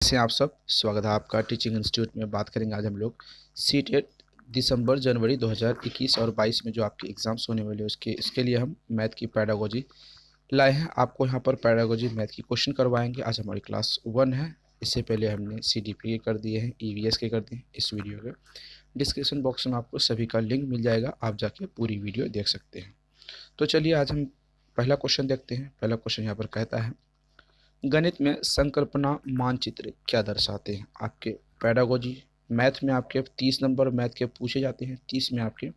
कैसे हैं आप सब। स्वागत है आपका टीचिंग इंस्टीट्यूट में। बात करेंगे आज हम लोग सीटेट दिसंबर जनवरी 2021 और 22 में जो आपके एग्ज़ाम्स होने वाले हैं इसके लिए हम मैथ की पैडागोजी लाए हैं। आपको यहाँ पर पैडागोजी मैथ की क्वेश्चन करवाएंगे। आज हमारी क्लास 1 है। इससे पहले हमने CDP के कर दिए हैं, EVS के कर दिए हैं। इस वीडियो के डिस्क्रिप्शन बॉक्स में आपको सभी का लिंक मिल जाएगा, आप जाके पूरी वीडियो देख सकते हैं। तो चलिए आज हम पहला क्वेश्चन देखते हैं। पहला क्वेश्चन यहाँ पर कहता है, गणित में संकल्पना मानचित्र क्या दर्शाते हैं। आपके पैडागोजी मैथ में आपके 30 नंबर मैथ के पूछे जाते हैं। 30 में आपके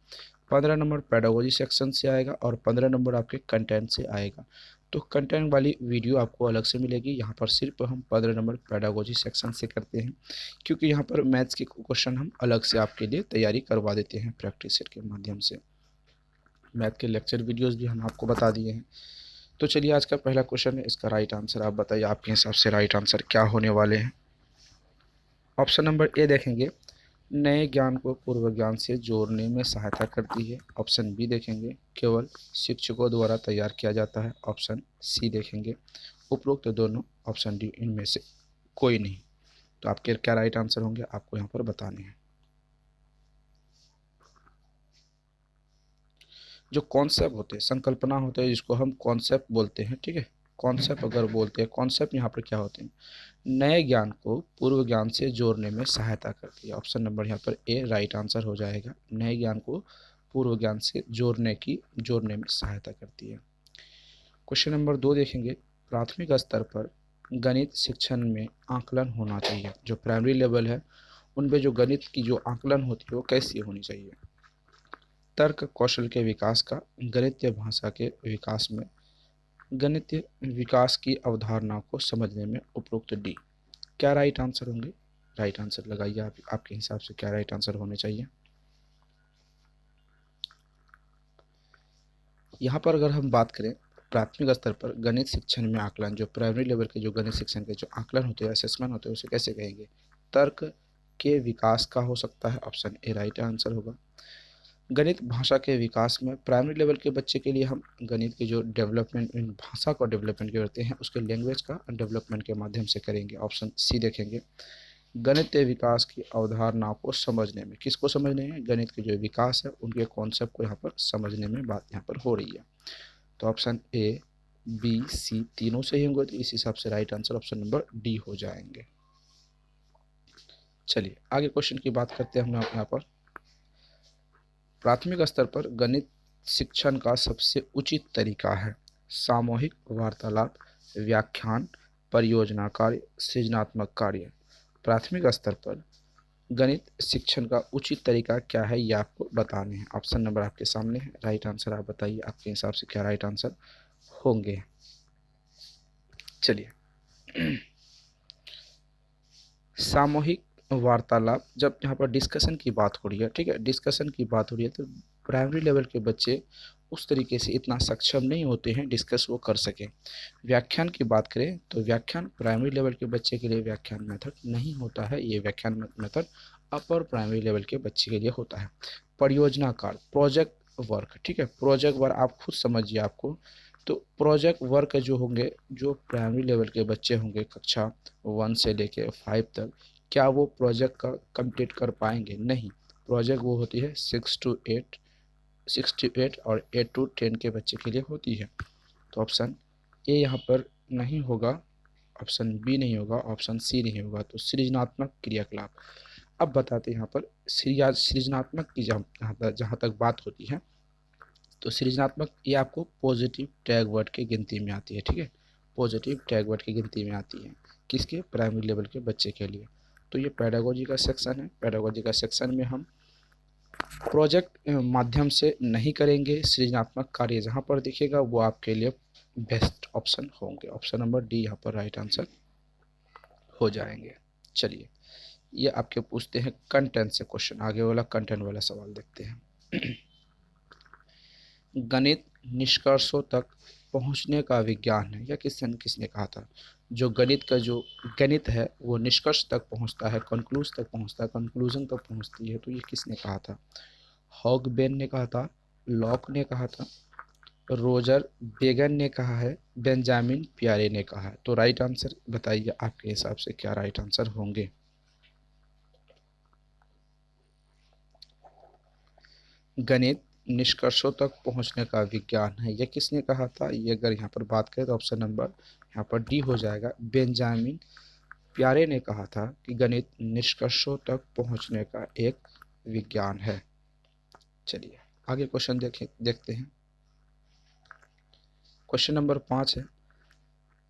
15 नंबर पैडागोजी सेक्शन से आएगा और 15 नंबर आपके कंटेंट से आएगा। तो कंटेंट वाली वीडियो आपको अलग से मिलेगी। यहाँ पर सिर्फ हम 15 नंबर पैडागोजी सेक्शन से करते हैं, क्योंकि यहाँ पर मैथ्स के क्वेश्चन हम अलग से आपके लिए तैयारी करवा देते हैं प्रैक्टिस सेट के माध्यम से। मैथ के लेक्चर वीडियोज़ भी हम आपको बता दिए हैं। तो चलिए आज का पहला क्वेश्चन है, इसका राइट आंसर आप बताइए। आपके हिसाब से राइट आंसर क्या होने वाले हैं। ऑप्शन नंबर ए देखेंगे, नए ज्ञान को पूर्व ज्ञान से जोड़ने में सहायता करती है। ऑप्शन बी देखेंगे, केवल शिक्षकों द्वारा तैयार किया जाता है। ऑप्शन सी देखेंगे, उपरोक्त दोनों। ऑप्शन डी, इनमें से कोई नहीं। तो आपके क्या राइट आंसर होंगे आपको यहाँ पर बताने हैं। जो कॉन्सेप्ट होते हैं, संकल्पना होते हैं, जिसको हम कॉन्सेप्ट बोलते हैं, ठीक है। कॉन्सेप्ट अगर बोलते हैं, कॉन्सेप्ट यहाँ पर क्या होते हैं, नए ज्ञान को पूर्व ज्ञान से जोड़ने में सहायता करती है। ऑप्शन नंबर यहाँ पर ए राइट आंसर हो जाएगा। नए ज्ञान को पूर्व ज्ञान से जोड़ने में सहायता करती है। क्वेश्चन नंबर 2 देखेंगे, प्राथमिक स्तर पर गणित शिक्षण में आकलन होना चाहिए। जो प्राइमरी लेवल है उनपे जो गणित की जो आकलन होती है वो कैसी होनी चाहिए। तर्क कौशल के विकास का, गणितीय भाषा के विकास में, गणितीय विकास की अवधारणा को समझने में, उपरोक्त डी। क्या राइट आंसर होंगे। राइट आंसर लगाइए आप, आपके हिसाब से क्या राइट आंसर होने चाहिए। यहाँ पर अगर हम बात करें प्राथमिक स्तर पर गणित शिक्षण में आकलन, जो प्राइमरी लेवल के जो गणित शिक्षण के जो आकलन होते हैं, असेसमेंट होते हैं, उसे कैसे कहेंगे। तर्क के विकास का हो सकता है। ऑप्शन ए राइट आंसर होगा। गणित भाषा के विकास में, प्राइमरी लेवल के बच्चे के लिए हम गणित की जो डेवलपमेंट, भाषा का डेवलपमेंट करते हैं, उसके लैंग्वेज का डेवलपमेंट के माध्यम से करेंगे। ऑप्शन सी देखेंगे, गणितीय विकास की अवधारणा को समझने में, किसको समझने में, गणित के जो विकास है उनके कॉन्सेप्ट को यहाँ पर समझने में बात यहाँ पर हो रही है। तो ऑप्शन ए, बी, सी तीनों सही होंगे। तो इस हिसाब से right answer option number D हो जाएंगे। चलिए आगे क्वेश्चन की बात करते हैं हम यहाँ पर। प्राथमिक स्तर पर गणित शिक्षण का सबसे उचित तरीका है। सामूहिक वार्तालाप, व्याख्यान, परियोजना कार्य, सृजनात्मक कार्य। प्राथमिक स्तर पर गणित शिक्षण का उचित तरीका क्या है, ये आपको बताने हैं। ऑप्शन नंबर आपके सामने है। राइट आंसर आप बताइए, आपके हिसाब से क्या राइट आंसर होंगे। चलिए सामूहिक वार्तालाप, जब यहाँ पर डिस्कशन की बात हो रही है, ठीक है, डिस्कशन की बात हो रही है, तो प्राइमरी लेवल के बच्चे उस तरीके से इतना सक्षम नहीं होते हैं डिस्कस वो कर सकें। व्याख्यान की बात करें तो व्याख्यान प्राइमरी लेवल के बच्चे के लिए व्याख्यान मेथड नहीं होता है। ये व्याख्यान मेथड अपर प्राइमरी लेवल के बच्चे के लिए होता है। परियोजना कार्य, प्रोजेक्ट वर्क, ठीक है, प्रोजेक्ट वर्क आप खुद समझिए आपको। तो प्रोजेक्ट वर्क जो होंगे, जो प्राइमरी लेवल के बच्चे होंगे कक्षा 1 से लेके 5 तक, क्या वो प्रोजेक्ट का कंप्लीट कर पाएंगे। नहीं, प्रोजेक्ट वो होती है 6 to 8 और 8 to 10 के बच्चे के लिए होती है। तो ऑप्शन ए यहाँ पर नहीं होगा, ऑप्शन बी नहीं होगा, ऑप्शन सी नहीं होगा। तो सृजनात्मक क्रियाकलाप। अब बताते हैं यहाँ पर सृजनात्मक की जहाँ तक बात होती है, तो सृजनात्मक ये आपको पॉजिटिव टैग वर्ड की गिनती में आती है, ठीक है, पॉजिटिव टैग वर्ड की गिनती में आती है। किसके, प्राइमरी लेवल के बच्चे के लिए। तो ये पेडागोजी का सेक्शन है। पेडागोजी का सेक्शन में हम प्रोजेक्ट माध्यम से नहीं करेंगे। सृजनात्मक कार्य जहाँ पर दिखेगा वो आपके लिए बेस्ट ऑप्शन होंगे। ऑप्शन नंबर डी यहाँ पर राइट आंसर हो जाएंगे। चलिए ये आपके पूछते हैं कंटेंट से क्वेश्चन। आगे वाला कंटेंट वाला सवाल देखते हैं। गणित निष्कर्षों तक पहुंचने का विज्ञान है, या किसने कहा था। जो गणित का जो गणित है वो निष्कर्ष तक पहुंचता है, कंक्लूजन तक पहुंचती है। तो ये किसने कहा था। हॉगबेन ने कहा था, लॉक ने कहा था, रोजर बेगन ने कहा है, बेंजामिन प्यारे ने कहा है। तो राइट आंसर बताइए आपके हिसाब से क्या राइट आंसर होंगे। गणित निष्कर्षों तक पहुंचने का विज्ञान है, यह किसने कहा था? ये अगर यहाँ पर बात करें तो ऑप्शन नंबर यहाँ पर डी हो जाएगा, बेंजामिन प्यारे ने कहा था कि गणित निष्कर्षों तक पहुंचने का एक विज्ञान है। चलिए आगे क्वेश्चन देखते हैं। क्वेश्चन नंबर 5 है,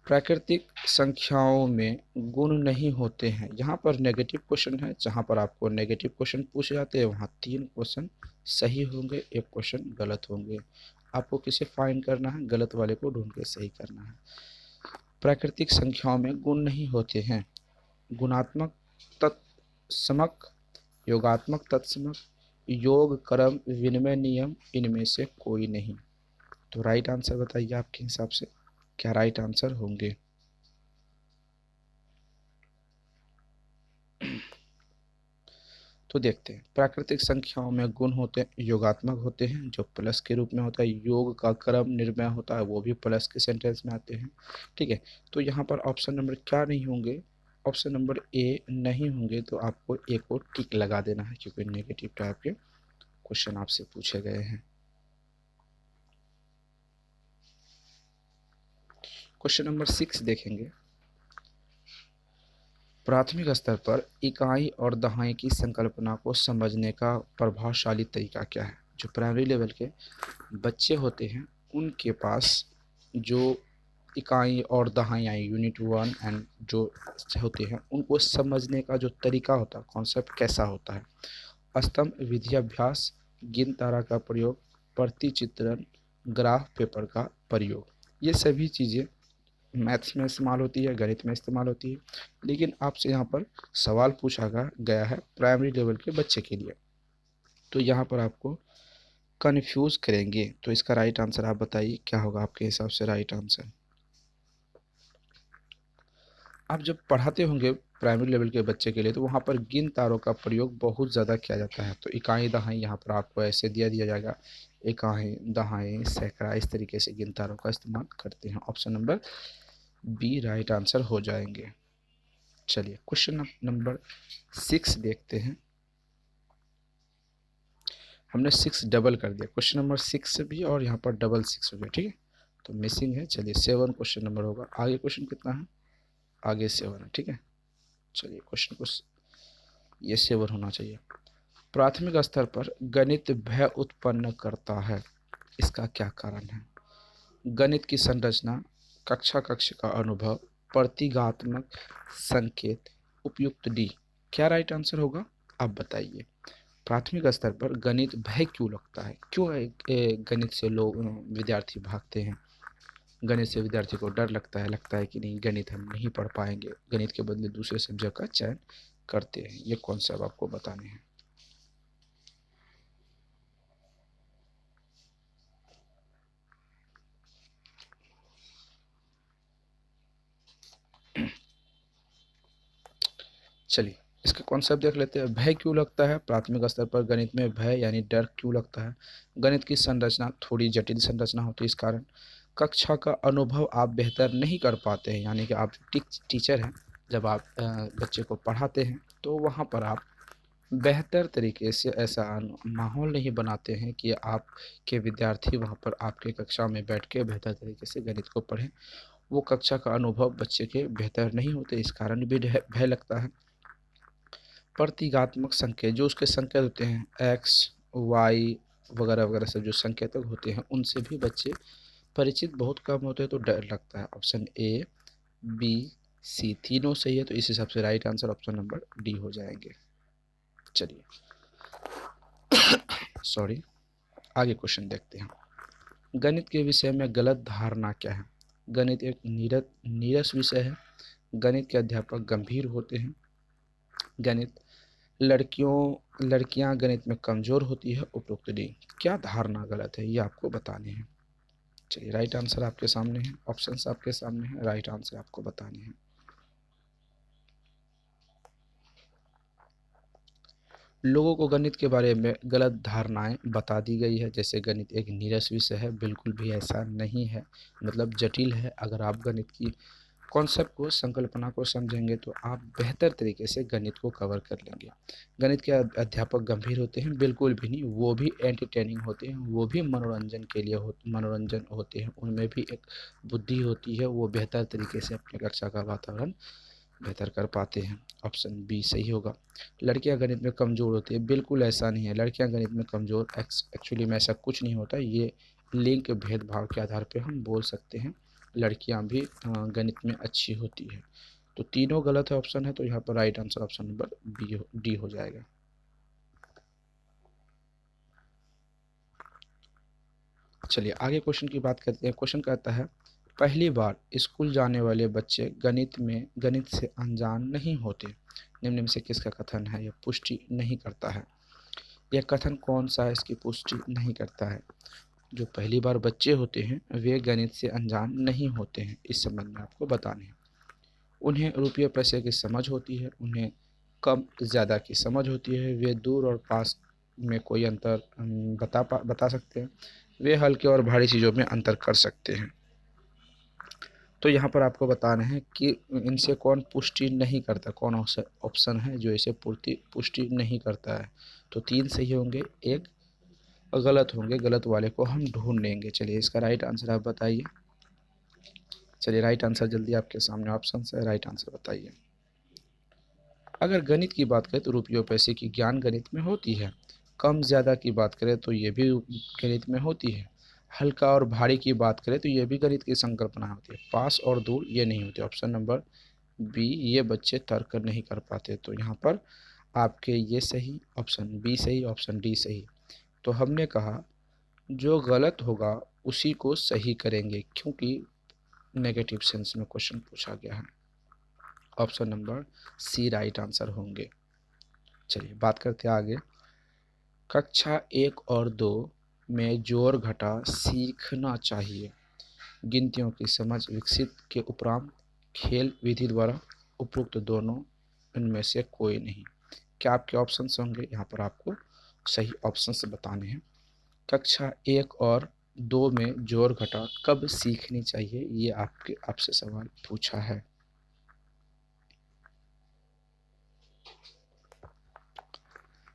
प्राकृतिक संख्याओं में गुण नहीं होते हैं। यहाँ पर नेगेटिव क्वेश्चन है, जहाँ पर आपको नेगेटिव क्वेश्चन पूछे जाते हैं वहाँ 3 क्वेश्चन सही होंगे, 1 क्वेश्चन गलत होंगे। आपको किसे फाइंड करना है? गलत वाले को ढूंढ के सही करना है। प्राकृतिक संख्याओं में गुण नहीं होते हैं। गुणात्मक, तत्समक, योगात्मक, तत्समक, योग, क्रम, विनिमय नियम, इनमें से कोई नहीं। तो राइट आंसर बताइए आपके हिसाब से क्या राइट आंसर होंगे। तो देखते हैं, प्राकृतिक संख्याओं में गुण होते हैं, योगात्मक होते हैं जो प्लस के रूप में होता है, योग का क्रम निर्णय होता है वो भी प्लस के सेंटेंस में आते हैं। ठीक है, तो यहाँ पर ऑप्शन नंबर क्या नहीं होंगे? ऑप्शन नंबर ए नहीं होंगे। तो आपको ए को टिक लगा देना है क्योंकि नेगेटिव टाइप के क्वेश्चन आपसे पूछे गए हैं। क्वेश्चन नंबर 6 देखेंगे, प्राथमिक स्तर पर इकाई और दहाई की संकल्पना को समझने का प्रभावशाली तरीका क्या है? जो प्राइमरी लेवल के बच्चे होते हैं उनके पास जो इकाई और दहाइयाँ यूनिट 1 एंड जो होते हैं उनको समझने का जो तरीका होता है, कॉन्सेप्ट कैसा होता है? स्तंभ विधि अभ्यास, गिन तारा का प्रयोग, प्रतिचित्रण, ग्राफ पेपर का प्रयोग, ये सभी चीज़ें मैथ्स में इस्तेमाल होती है, गणित में इस्तेमाल होती है। लेकिन आपसे यहाँ पर सवाल पूछा गया है प्राइमरी लेवल के बच्चे के लिए, तो यहाँ पर आपको कन्फ्यूज़ करेंगे। तो इसका राइट आंसर आप बताइए क्या होगा आपके हिसाब से राइट आंसर। आप जब पढ़ाते होंगे प्राइमरी लेवल के बच्चे के लिए तो वहाँ पर गिन तारों का प्रयोग बहुत ज़्यादा किया जाता है। तो इकाई दहाई यहाँ पर आपको ऐसे दिया जाएगा, इकाई दहाई सैकड़ा, इस तरीके से गिन तारों का इस्तेमाल करते हैं। Option number B right answer हो जाएंगे। चलिए क्वेश्चन नंबर 6 देखते हैं। हमने 6 डबल कर दिया, क्वेश्चन नंबर 6 भी और यहाँ पर डबल 6 हो गया। ठीक है, तो मिसिंग है। चलिए 7 क्वेश्चन नंबर होगा। आगे क्वेश्चन कितना है? आगे 7 है। ठीक है, चलिए क्वेश्चन को ये 7 होना चाहिए। प्राथमिक स्तर पर गणित भय उत्पन्न करता है, इसका क्या कारण है? गणित की संरचना, कक्षा का अनुभव, प्रतीकात्मक संकेत, उपयुक्त डी। क्या राइट आंसर होगा आप बताइए। प्राथमिक स्तर पर गणित भय क्यों लगता है? क्यों गणित से लोग विद्यार्थी भागते हैं? गणित से विद्यार्थी को डर लगता है कि नहीं गणित हम नहीं पढ़ पाएंगे, गणित के बदले दूसरे सब्जेक्ट का चयन करते हैं। ये कॉन्सेप्ट आपको बताने हैं। चलिए इसका कॉन्सेप्ट देख लेते हैं। भय क्यों लगता है प्राथमिक स्तर पर गणित में? भय यानी डर क्यों लगता है? गणित की संरचना थोड़ी जटिल संरचना होती है, इस कारण कक्षा का अनुभव आप बेहतर नहीं कर पाते हैं, यानी कि आप टीचर हैं, जब आप बच्चे को पढ़ाते हैं तो वहाँ पर आप बेहतर तरीके से ऐसा माहौल नहीं बनाते हैं कि आपके विद्यार्थी वहाँ पर आपके कक्षा में बैठ के बेहतर तरीके से गणित को पढ़ें। वो कक्षा का अनुभव बच्चे के बेहतर नहीं होते, इस कारण भी भय लगता है। प्रतीकात्मक संकेत, जो उसके संकेत होते हैं एक्स वाई वगैरह वगैरह सब जो संकेतक होते हैं उनसे भी बच्चे परिचित बहुत कम होते हैं, तो डर लगता है। ऑप्शन ए बी सी तीनों सही है, तो इस हिसाब से right answer option number D हो जाएंगे। चलिए सॉरी, आगे क्वेश्चन देखते हैं। गणित के विषय में गलत धारणा क्या है? गणित एक नीरस विषय है, गणित के अध्यापक गंभीर होते हैं, गणित लड़कियां गणित में कमजोर होती है, उपरोक्त डी। क्या धारणा गलत है ये आपको बताने हैं। चलिए राइट आंसर आपके सामने है, ऑप्शंस आपके सामने हैं, राइट आंसर आपको बताने हैं। लोगों को गणित के बारे में गलत धारणाएं बता दी गई है, जैसे गणित एक नीरस विषय है। बिल्कुल भी ऐसा नहीं है, मतलब जटिल है। अगर आप गणित की कॉन्सेप्ट को, संकल्पना को समझेंगे तो आप बेहतर तरीके से गणित को कवर कर लेंगे। गणित के अध्यापक गंभीर होते हैं? बिल्कुल भी नहीं, वो भी एंटरटेनिंग होते हैं, वो भी मनोरंजन के लिए मनोरंजन होते हैं। उनमें भी एक बुद्धि होती है, वो बेहतर तरीके से अपनी कक्षा का वातावरण बेहतर कर पाते हैं। ऑप्शन बी सही होगा। लड़कियां गणित में कमज़ोर होती है? बिल्कुल ऐसा नहीं है, लड़कियां गणित में कमज़ोर एक्चुअली में ऐसा कुछ नहीं होता। ये लिंग भेदभाव के आधार पे हम बोल सकते हैं, लड़कियां भी गणित में अच्छी होती है। तो तीनों गलत है ऑप्शन है, तो यहाँ पर right answer option number D हो जाएगा। चलिए आगे क्वेश्चन की बात करते हैं। क्वेश्चन कहता है, पहली बार स्कूल जाने वाले बच्चे गणित से अनजान नहीं होते। निम्न में से किसका कथन है? यह पुष्टि नहीं करता है। यह कथन कौन सा है, इसकी पुष्टि नहीं करता है? जो पहली बार बच्चे होते हैं वे गणित से अनजान नहीं होते हैं, इस संबंध में आपको बताने हैं। उन्हें रुपये पैसे की समझ होती है, उन्हें कम ज़्यादा की समझ होती है, वे दूर और पास में कोई अंतर बता सकते हैं, वे हल्के और भारी चीज़ों में अंतर कर सकते हैं। तो यहाँ पर आपको बताना है कि इनसे कौन पुष्टि नहीं करता, कौन ऑप्शन है जो इसे पुष्टि नहीं करता है। तो तीन सही होंगे, एक गलत होंगे, गलत वाले को हम ढूंढ लेंगे। चलिए इसका राइट आंसर आप बताइए। चलिए राइट आंसर जल्दी आपके सामने ऑप्शन है, राइट आंसर बताइए। अगर गणित की बात करें तो रुपये पैसे की ज्ञान गणित में होती है। कम ज़्यादा की बात करें तो ये भी गणित में होती है। हल्का और भारी की बात करें तो ये भी गणित की संकल्पना होती है। पास और दूर ये नहीं होती। ऑप्शन नंबर बी, ये बच्चे तर्क नहीं कर पाते। तो यहाँ पर आपके ये सही, ऑप्शन बी सही, ऑप्शन डी सही। तो हमने कहा जो गलत होगा उसी को सही करेंगे, क्योंकि नेगेटिव सेंस में क्वेश्चन पूछा गया है। Option number C right answer होंगे। चलिए बात करते हैं आगे। कक्षा 1 और 2 में जोड़ घटा सीखना चाहिए। गिनतियों की समझ विकसित के उपरांत खेल विधि द्वारा उपयुक्त दोनों, इनमें से कोई नहीं। क्या आपके ऑप्शंस होंगे? यहाँ पर आपको सही ऑप्शंस बताने हैं। कक्षा 1 और 2 में जोड़ घटा कब सीखनी चाहिए, ये आपसे सवाल पूछा है।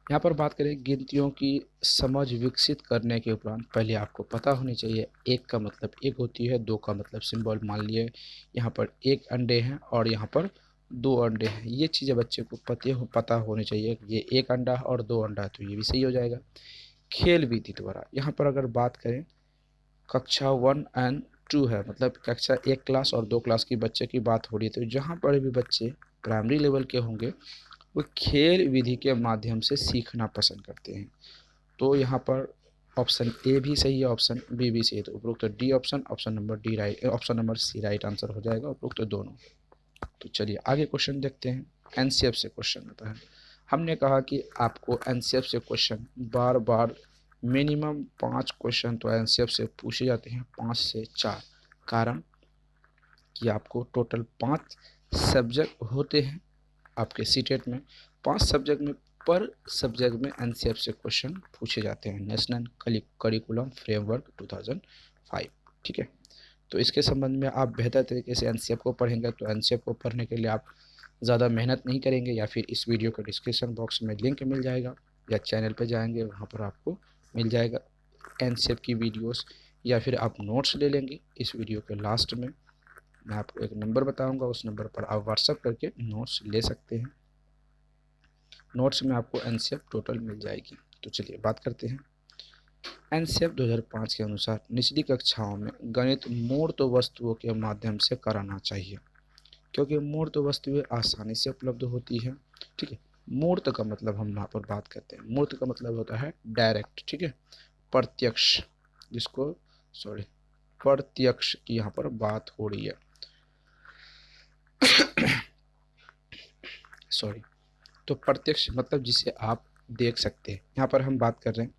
यहाँ पर बात करें गिनतियों की समझ विकसित करने के उपरांत, पहले आपको पता होनी चाहिए एक का मतलब एक होती है, दो का मतलब सिंबल मान लिए यहाँ पर एक अंडे हैं और यहाँ पर दो अंडे हैं। ये चीज़ें बच्चे को पता होनी चाहिए। ये एक अंडा और दो अंडा है, तो ये भी सही हो जाएगा। खेल विधि द्वारा, यहाँ पर अगर बात करें कक्षा 1 और 2 है, मतलब कक्षा 1 क्लास और 2 क्लास की बच्चे की बात हो रही है, तो जहाँ पर भी बच्चे प्राइमरी लेवल के होंगे वो खेल विधि के माध्यम से सीखना पसंद करते हैं। तो यहाँ पर ऑप्शन ए भी सही है, ऑप्शन बी भी सही है। तो उपरोक्त D option, option number D right, option number C right answer हो जाएगा, उपरोक्त दोनों। तो चलिए आगे क्वेश्चन देखते हैं। एनसीएफ से क्वेश्चन आता है। हमने कहा कि आपको एनसीएफ से क्वेश्चन बार बार मिनिमम 5 क्वेश्चन तो एनसीएफ से पूछे जाते हैं, 5 से 4। कारण कि आपको टोटल 5 सब्जेक्ट होते हैं आपके सीटेट में। 5 सब्जेक्ट में, पर सब्जेक्ट में एनसीएफ से क्वेश्चन पूछे जाते हैं, नेशनल करिकुलम फ्रेमवर्क 2005। ठीक है, तो इसके संबंध में आप बेहतर तरीके से एनसीएफ को पढ़ेंगे। तो एनसीएफ को पढ़ने के लिए आप ज़्यादा मेहनत नहीं करेंगे, या फिर इस वीडियो के डिस्क्रिप्शन बॉक्स में लिंक मिल जाएगा, या चैनल पे जाएंगे वहाँ पर आपको मिल जाएगा एनसीएफ की वीडियोस, या फिर आप नोट्स ले लेंगे। इस वीडियो के लास्ट में मैं आपको एक नंबर बताऊंगा, उस नंबर पर आप व्हाट्सअप करके नोट्स ले सकते हैं। नोट्स में आपको एनसीएफ टोटल मिल जाएगी। तो चलिए बात करते हैं। एनसीएफ 2005 के अनुसार निचली कक्षाओं में गणित मूर्त वस्तुओं के माध्यम से कराना चाहिए, क्योंकि मूर्त वस्तुएं आसानी से उपलब्ध होती है। ठीक है, मूर्त का मतलब हम यहाँ पर बात करते हैं, मूर्त का मतलब होता है डायरेक्ट। ठीक है, प्रत्यक्ष, जिसको सॉरी प्रत्यक्ष की यहाँ पर बात हो रही है, सॉरी। तो प्रत्यक्ष मतलब जिसे आप देख सकते हैं। यहाँ पर हम बात कर रहे हैं,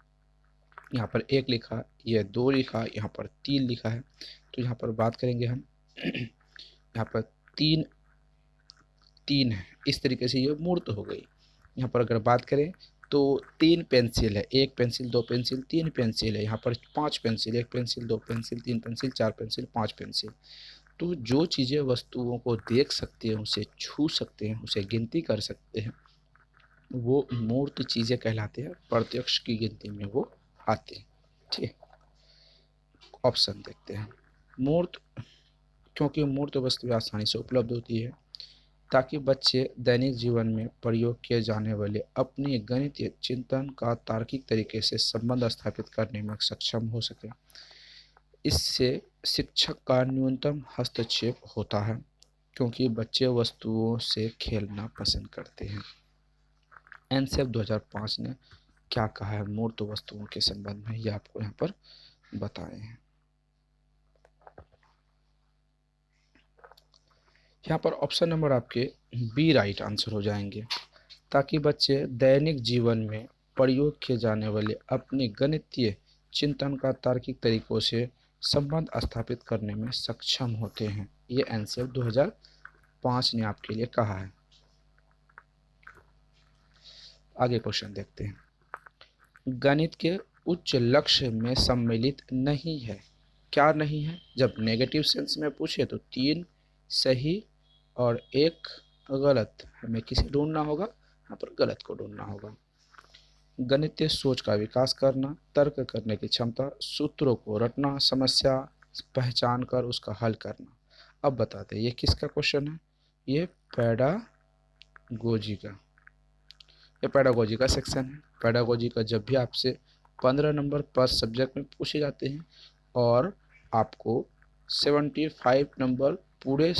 यहाँ पर 1 लिखा, यह 2 लिखा, यहाँ पर 3 लिखा है। तो यहाँ पर बात करेंगे हम यहाँ पर 3 3 है, इस तरीके से ये मूर्त हो गई। यहाँ पर अगर बात करें तो 3 पेंसिल है, 1 पेंसिल, 2 पेंसिल, 3 पेंसिल है। यहाँ पर 5 pencil, 1 pencil, 2 pencil, 3 pencil, 4 pencil, 5 pencil. तो जो चीज़ें वस्तुओं को देख सकते हैं, उसे छू सकते हैं, उसे गिनती कर सकते हैं, वो मूर्त चीज़ें कहलाते हैं, प्रत्यक्ष की गिनती में वो आते हैं। ठीक है, ऑप्शन देखते हैं। मूर्त, क्योंकि मूर्त वस्तुएं आसानी से उपलब्ध होती है, ताकि बच्चे दैनिक जीवन में प्रयोग किए जाने वाले अपनी गणितीय चिंतन का तार्किक तरीके से संबंध स्थापित करने में सक्षम हो सके। इससे शिक्षक का न्यूनतम हस्तक्षेप होता है, क्योंकि बच्चे वस्तुओं से खेलना पसंद करते हैं। एनसेफ 2005 ने क्या कहा है मूर्त वस्तुओं के संबंध में, ये आपको यहाँ पर बताए हैं। यहाँ पर ऑप्शन नंबर आपके बी राइट आंसर हो जाएंगे। ताकि बच्चे दैनिक जीवन में प्रयोग किए जाने वाले अपने गणितीय चिंतन का तार्किक तरीकों से संबंध स्थापित करने में सक्षम होते हैं, ये एनसेफ 2005 ने आपके लिए कहा है। आगे क्वेश्चन देखते हैं। गणित के उच्च लक्ष्य में सम्मिलित नहीं है। क्या नहीं है? जब नेगेटिव सेंस में पूछे तो 3 सही और 1 गलत, हमें किसे ढूंढना होगा? यहाँ पर गलत को ढूंढना होगा। गणितीय सोच का विकास करना, तर्क करने की क्षमता, सूत्रों को रटना, समस्या पहचान कर उसका हल करना। अब बताते हैं ये किसका क्वेश्चन है? ये पैडागोजी का, ये पैडागोजी का सेक्शन है। पैडागोजी का जब भी आपसे 15 नंबर पर सब्जेक्ट में पूछे जाते हैं और आपको 75 नंबर पूरे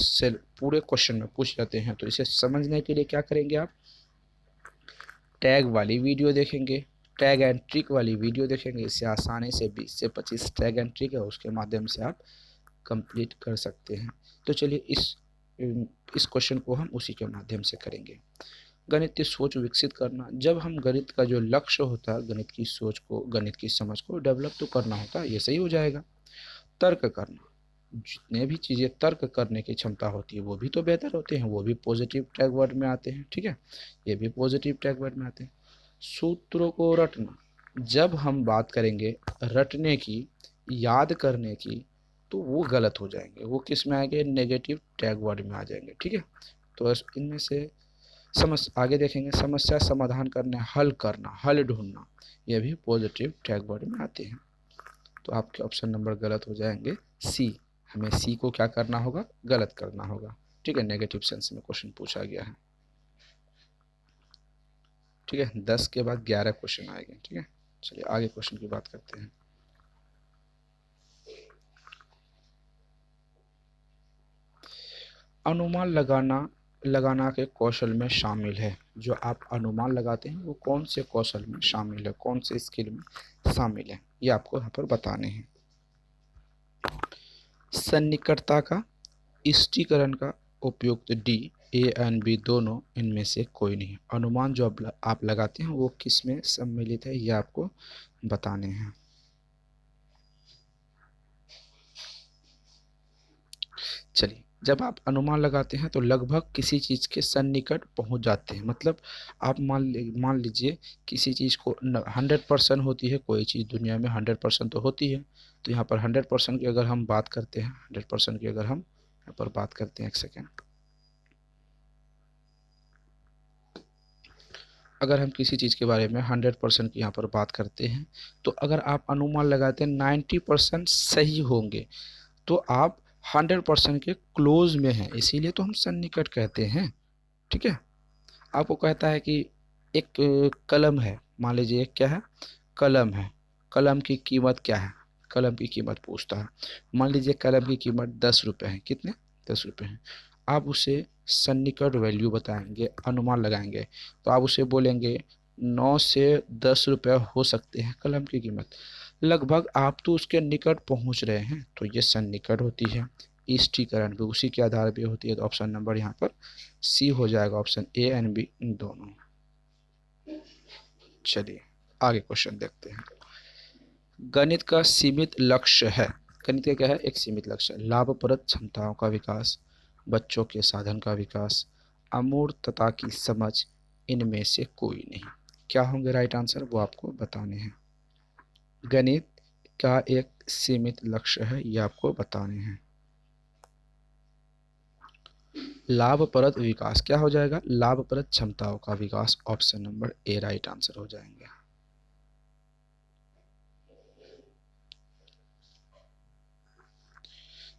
क्वेश्चन में पूछ जाते हैं, तो इसे समझने के लिए क्या करेंगे आप? टैग वाली वीडियो देखेंगे, टैग एंड ट्रिक वाली वीडियो देखेंगे। इससे आसानी से 20 से 25 टैग एंड ट्रिक है, उसके माध्यम से आप कंप्लीट कर सकते हैं। तो चलिए इस क्वेश्चन को हम उसी के माध्यम से करेंगे। गणितीय सोच विकसित करना, जब हम गणित का जो लक्ष्य होता है, गणित की सोच को, गणित की समझ को डेवलप तो करना होता है, ये सही हो जाएगा। तर्क करना, जितने भी चीज़ें तर्क करने की क्षमता होती है वो भी तो बेहतर होते हैं, वो भी पॉजिटिव टैग वर्ड में आते हैं। ठीक है, ये भी पॉजिटिव टैग वर्ड में आते हैं। सूत्रों को रटना, जब हम बात करेंगे रटने की, याद करने की, तो वो गलत हो जाएंगे, वो किस में आएंगे? नेगेटिव टैग वर्ड में आ जाएंगे। ठीक है, तो इनमें से आगे देखेंगे समस्या समाधान करना, हल करना, हल ढूंढना, ये भी पॉजिटिव टैग वर्ड में आते हैं। तो आपके ऑप्शन नंबर गलत हो जाएंगे सी। हमें सी को क्या करना होगा? गलत करना होगा। ठीक है, नेगेटिव सेंस में क्वेश्चन पूछा गया है। ठीक है, 10 के बाद 11 क्वेश्चन आएंगे। ठीक है, चलिए आगे क्वेश्चन की बात करते हैं। अनुमान लगाना के कौशल में शामिल है। जो आप अनुमान लगाते हैं वो कौन से कौशल में शामिल है, कौन से स्किल में शामिल है, ये आपको यहाँ पर बताने हैं। सन्निकटता का, इष्टीकरण का, उपयुक्त डी, ए एंड बी दोनों, इनमें से कोई नहीं। अनुमान जो आप लगाते हैं वो किस में सम्मिलित है, ये आपको बताने हैं। चलिए, जब आप अनुमान लगाते हैं तो लगभग किसी चीज़ के सन्निकट पहुंच जाते हैं। मतलब आप मान लीजिए किसी चीज़ को 100% होती है, कोई चीज़ दुनिया में 100% तो होती है, तो यहाँ पर 100% की अगर हम बात करते हैं, 100% की अगर हम यहाँ पर बात करते हैं, एक सेकेंड, अगर हम किसी चीज़ के बारे में 100% की यहाँ पर बात करते हैं, तो अगर आप अनुमान लगाते हैं 90% सही होंगे, तो आप 100% के क्लोज में हैं, इसीलिए तो हम सन्निकट कहते हैं। ठीक है, आपको कहता है कि एक कलम है, मान लीजिए एक क्या है? कलम है। कलम की कीमत क्या है? कलम की कीमत पूछता है। मान लीजिए कलम की कीमत 10 रुपये है। कितने? 10 रुपये हैं। आप उसे सन्निकट वैल्यू बताएंगे, अनुमान लगाएंगे, तो आप उसे बोलेंगे 9 से 10 रुपये हो सकते हैं कलम की कीमत। लगभग आप तो उसके निकट पहुंच रहे हैं, तो ये सन्निकट होती है। इष्टीकरण भी उसी के आधार पे होती है, तो ऑप्शन नंबर यहाँ पर सी हो जाएगा, ऑप्शन ए एंड बी दोनों। चलिए आगे क्वेश्चन देखते हैं। गणित का सीमित लक्ष्य है। गणित का क्या है? एक सीमित लक्ष्य है। लाभप्रद क्षमताओं का विकास, बच्चों के साधन का विकास, अमूर्तता की समझ, इनमें से कोई नहीं। क्या होंगे राइट आंसर वो आपको बताने हैं। गणित का एक सीमित लक्ष्य है, ये आपको बताने हैं। लाभप्रद विकास क्या हो जाएगा? लाभप्रद क्षमताओं का विकास, option number A right answer हो जाएंगे।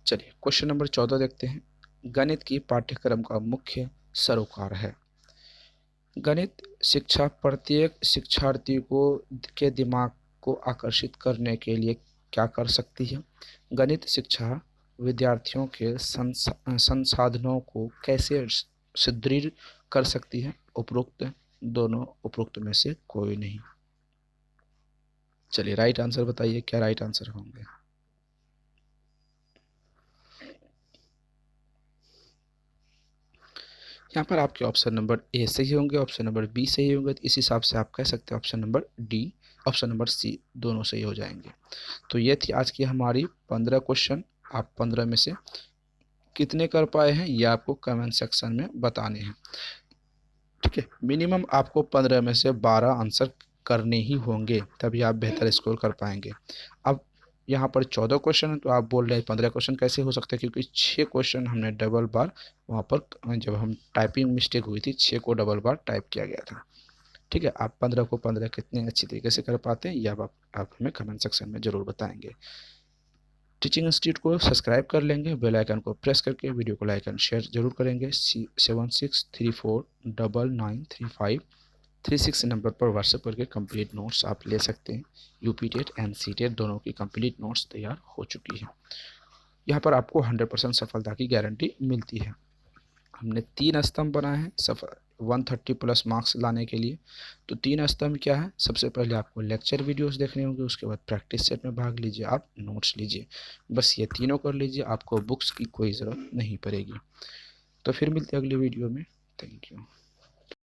चलिए क्वेश्चन नंबर 14 देखते हैं। गणित की पाठ्यक्रम का मुख्य सरोकार है। गणित शिक्षा प्रत्येक शिक्षार्थी को के दिमाग को आकर्षित करने के लिए क्या कर सकती है? गणित शिक्षा विद्यार्थियों के संसाधनों को कैसे सुदृढ़ कर सकती है? उपरोक्त दोनों, उपरोक्त में से कोई नहीं। चलिए राइट आंसर बताइए, क्या राइट आंसर होंगे? यहाँ पर आपके ऑप्शन नंबर ए सही होंगे, ऑप्शन नंबर बी सही होंगे, तो इस हिसाब से आप कह सकते हैं option number D, option number C दोनों सही हो जाएंगे। तो ये थी आज की हमारी 15 क्वेश्चन। आप 15 में से कितने कर पाए हैं ये आपको कमेंट सेक्शन में बताने हैं। ठीक है, मिनिमम आपको 15 में से 12 आंसर करने ही होंगे, तभी आप बेहतर स्कोर कर पाएंगे। अब यहाँ पर 14 क्वेश्चन है, तो आप बोल रहे हैं 15 क्वेश्चन कैसे हो सकते हैं, क्योंकि 6 क्वेश्चन हमने डबल बार वहाँ पर जब हम टाइपिंग मिस्टेक हुई थी 6 को डबल बार टाइप किया गया था। ठीक है, आप 15 को 15 कितने अच्छी तरीके से कर पाते हैं ये आप हमें कमेंट सेक्शन में ज़रूर बताएंगे। टीचिंग इंस्टीट्यूट को सब्सक्राइब कर लेंगे, बेल आइकन को प्रेस करके वीडियो को लाइक एंड शेयर जरूर करेंगे। 7634993536 नंबर पर व्हाट्सएप करके कंप्लीट नोट्स आप ले सकते हैं। UP TET and C TET दोनों की कंप्लीट नोट्स तैयार हो चुकी है। यहाँ पर आपको 100% सफलता की गारंटी मिलती है। हमने 3 स्तंभ बनाए हैं सफल 130 प्लस मार्क्स लाने के लिए। तो 3 स्तंभ क्या है? सबसे पहले आपको लेक्चर वीडियोस देखने होंगे, उसके बाद प्रैक्टिस सेट में भाग लीजिए, आप नोट्स लीजिए, बस ये तीनों कर लीजिए, आपको बुक्स की कोई ज़रूरत नहीं पड़ेगी। तो फिर मिलते हैं अगले वीडियो में। Thank you.